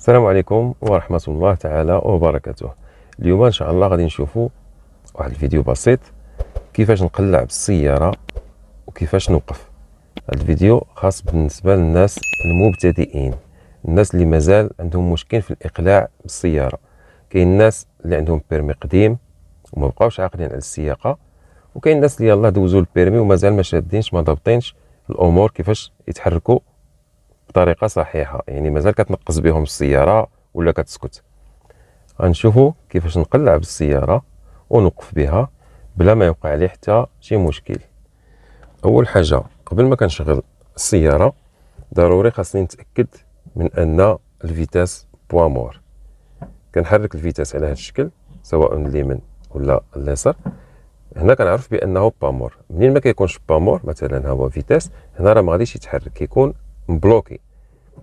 السلام عليكم ورحمة الله تعالى وبركاته. اليوم ان شاء الله غادي نشوفوا واحد الفيديو بسيط كيفاش نقلع بالسيارة وكيفاش نوقف. هذا الفيديو خاص بالنسبة للناس المبتدئين، الناس اللي مازال عندهم مشكل في الإقلاع بالسيارة. كاين الناس اللي عندهم بيرمي قديم وما بقاوش عاقلين على السياقة، وكاين الناس اللي يلاه دوزوا البيرمي ومازال ما شادينش ما ضابطينش الامور كيفاش يتحركوا بطريقه صحيحه، يعني مازال كتنقص بهم السياره ولا كتسكت. غنشوفوا كيفاش نقلع بالسياره ونوقف بها بلا ما يوقع لي حتى شي مشكل. اول حاجه قبل ما كنشغل السياره ضروري خاصني نتاكد من ان الفيتاس بوا مور. كنحرك الفيتاس على هذا الشكل سواء اليمين ولا اليسار، هنا كنعرف بانه بامور. منين ما كيكونش بامور مثلا هو فيتاس، هنا راه ما غاديش يتحرك، كيكون مبلوكي.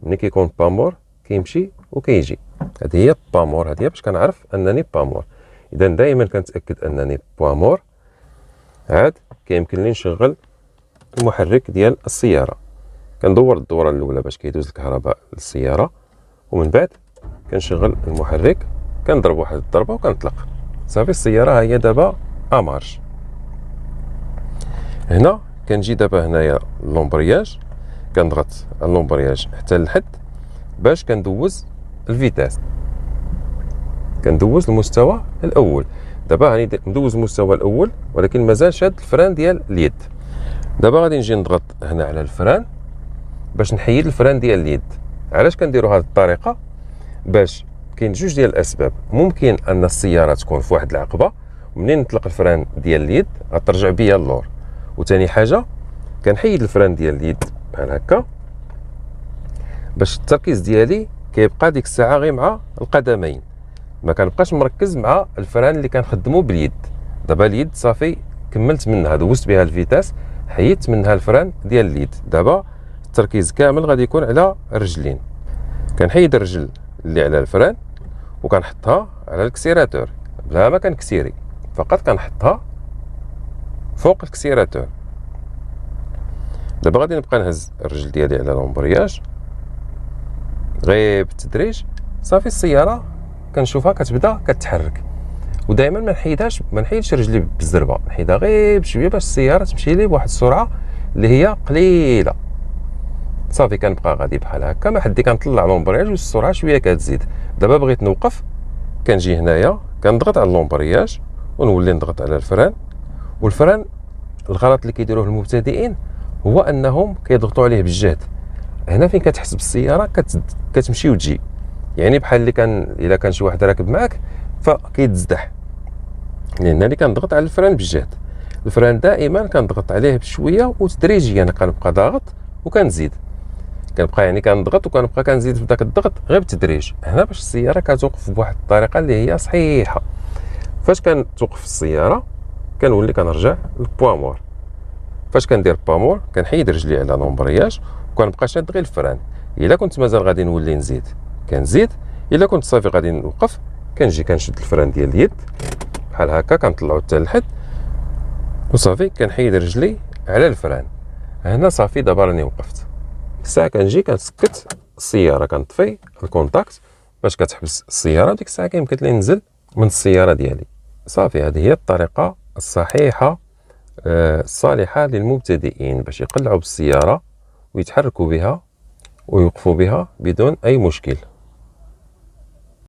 ملي كيكون بامور كيمشي وكيجي. هذه هي بامور، هذه باش كنعرف انني بامور. اذا دائما كنتاكد انني بامور، عاد كيمكن لي نشغل المحرك ديال السياره. كندور الدوره الاولى باش كيدوز الكهرباء للسياره، ومن بعد كنشغل المحرك، كنضرب واحد الضربه وكنطلق. صافي السياره ها هي دابا امارش. هنا كنجي دابا هنايا لومبرياج، كنضغط على لومبرياج حتى للحد باش كندوز الفيتاس، كندوز المستوى الاول. دابا راني ندوز المستوى الاول ولكن مازال شاد الفران ديال اليد. دابا غادي نجي نضغط هنا على الفران باش نحيد الفران ديال اليد. علاش كنديروا هذه الطريقه؟ باش كاين جوج ديال الاسباب. ممكن ان السياره تكون في واحد العقبه ومنين نطلق الفران ديال اليد غترجع بيا اللور، وثاني حاجه كنحيد الفران ديال اليد بحال هكا باش التركيز ديالي كيبقى ديك الساعه غير مع القدمين، ما كنبقاش مركز مع الفران اللي كنخدمو باليد. دابا اليد صافي كملت منها، دوزت بها الفيتاس، حيدت منها الفران ديال اليد. دابا التركيز كامل غادي يكون على الرجلين. كنحيد الرجل اللي على الفران وكنحطها على الكسيراتور بلا ما كنكسيري، فقط كنحطها فوق الكسيراتور. دابا غادي نبقى نهز الرجل ديالي على لومبرياج غير بالتدريج. صافي السياره كنشوفها كتبدا كتحرك، ودائما ما نحيدش رجلي بالزربه، نحيدها غير بشويه باش السياره تمشي لي بواحد السرعه اللي هي قليله. صافي كنبقى غادي بحال هكا ما حدي، كنطلع لومبرياج والسرعه شويه كتزيد. دابا بغيت نوقف، كنجي هنايا كنضغط على لومبرياج ونولي نضغط على الفران. والفران الغلط اللي كيديروه المبتدئين هو انهم كيضغطوا عليه بالجهد. هنا فين كتحس بالسياره كتمشي وتجي، يعني بحال اللي كان الا كان شي واحد راكب معاك فكيتزدح. لان اللي كنضغط على الفران بالجهد، الفران دائما كنضغط عليه بشويه وتدريجيا. انا كنبقى ضاغط وكنزيد، كنبقى يعني كنضغط وكنبقى كنزيد في داك الضغط غير بالتدريج، هنا باش السياره كتوقف بواحد الطريقه اللي هي صحيحه. فاش كنتوقف السياره كنولي كنرجع للبوامور. فاش كندير بامور كنحيد رجلي على لومبرياج وكنبقى شاد غير الفران. الا كنت مازال غادي نولي نزيد كنزيد، الا كنت صافي غادي نوقف كنجي كنشد الفران ديال اليد بحال هكا، كنطلعو حتى للحد وصافي كنحيد رجلي على الفران. هنا صافي دابا راني وقفت. الساعه كنجي كنسكت السياره، كنطفي الكونتاكت باش كتحبس السياره، ديك الساعه كيمكن لي ننزل من السياره ديالي. صافي هذه هي الطريقه الصحيحه الصالحه للمبتدئين باش يقلعوا بالسياره ويتحركوا بها ويوقفوا بها بدون اي مشكل.